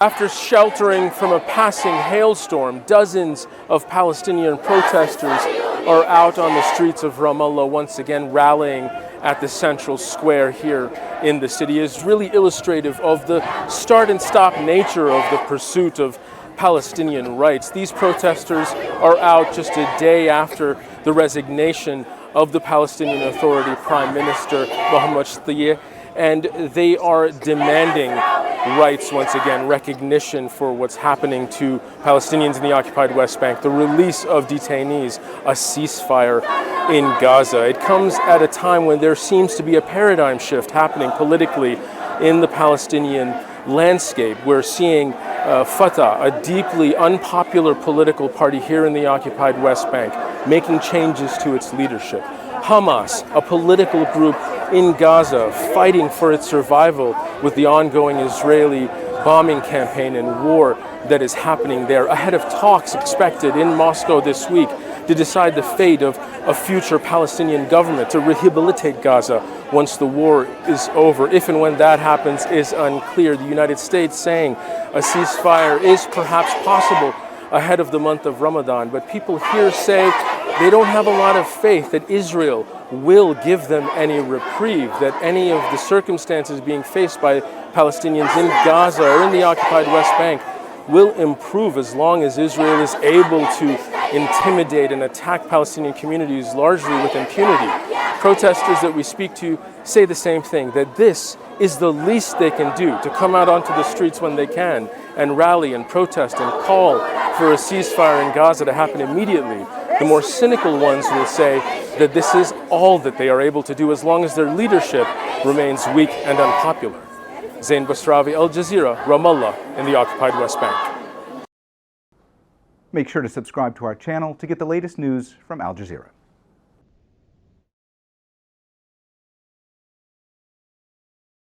After sheltering from a passing hailstorm, dozens of Palestinian protesters are out on the streets of Ramallah once again, rallying at the central square here in the city. Is really illustrative of the start and stop nature of the pursuit of Palestinian rights. These protesters are out just a day after the resignation of the Palestinian Authority Prime Minister Zein, and they are demanding rights once again, recognition for what's happening to Palestinians in the occupied West Bank, the release of detainees, a ceasefire in Gaza. It comes at a time when there seems to be a paradigm shift happening politically in the Palestinian landscape. We're seeing Fatah, a deeply unpopular political party here in the occupied West Bank, making changes to its leadership. Hamas, a political group in Gaza, fighting for its survival with the ongoing Israeli bombing campaign and war that is happening there, ahead of talks expected in Moscow this week to decide the fate of a future Palestinian government to rehabilitate Gaza once the war is over. If and when that happens is unclear. The United States saying a ceasefire is perhaps possible ahead of the month of Ramadan, but people here say they don't have a lot of faith that Israel will give them any reprieve, that any of the circumstances being faced by Palestinians in Gaza or in the occupied West Bank will improve as long as Israel is able to intimidate and attack Palestinian communities largely with impunity. Protesters that we speak to say the same thing, that this is the least they can do, to come out onto the streets when they can and rally and protest and call for a ceasefire in Gaza to happen immediately. The more cynical ones will say that this is all that they are able to do as long as their leadership remains weak and unpopular. Zein, Basravi, Jazeera, Ramallah in the occupied West Bank. Make sure to subscribe to our channel to get the latest news from Al Jazeera.